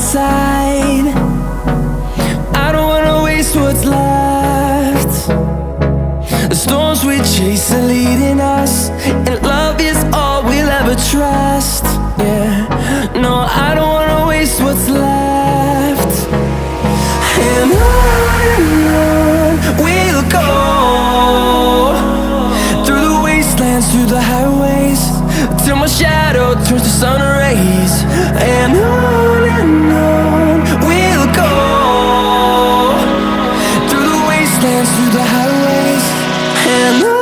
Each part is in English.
side. I don't wanna waste what's left. The storms we chase are leading us, and love is all we'll ever trust. Yeah, no, I don't wanna waste what's left. And on we'll go, through the wastelands, through the highways, till my shadow turns to sun rays. And on we'll go, through the wastelands, through the highways, and on.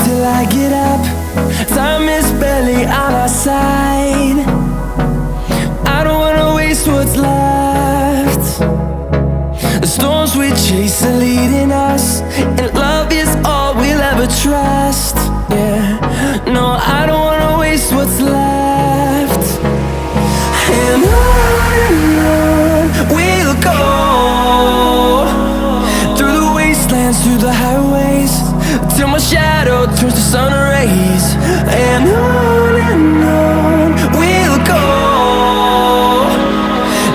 Till I get up, time is barely on our side. I don't wanna waste what's left. The storms we chase are leading us, and love is all we'll ever trust. Yeah, no, I don't wanna waste what's left. And on we'll go, through the wastelands, through the highways, till my shadow turns to sun rays. And on we'll go,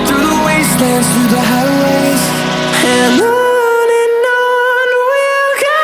through the wastelands, through the highways, and on we'll go.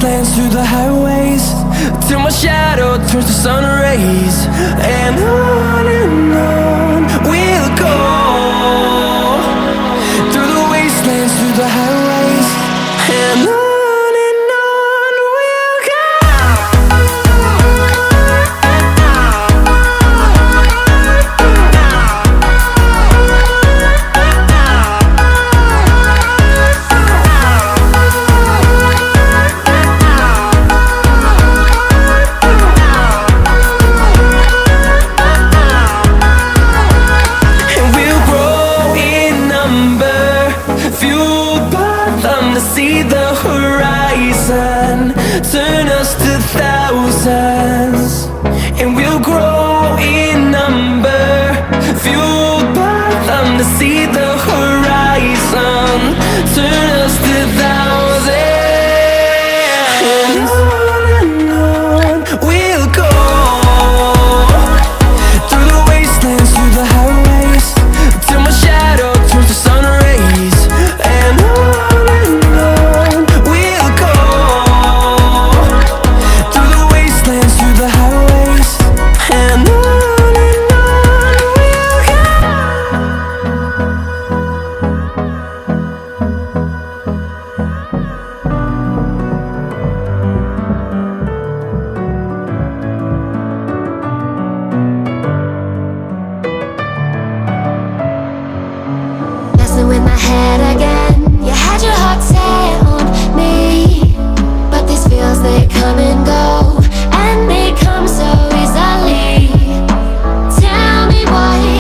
wastelands, through the highways, till my shadow turns to sun rays. And on we'll go, through the wastelands, through the highways, and on we'll go. See the horizon turn us to thousands, and we'll grow in number, fueled by them to see the horizon turn us to thousands. And on we'll go, through the wastelands, through the highways, till my shadow turns to sun rays. And on with my head again. You had your heart set on me, but these feels, they come and go.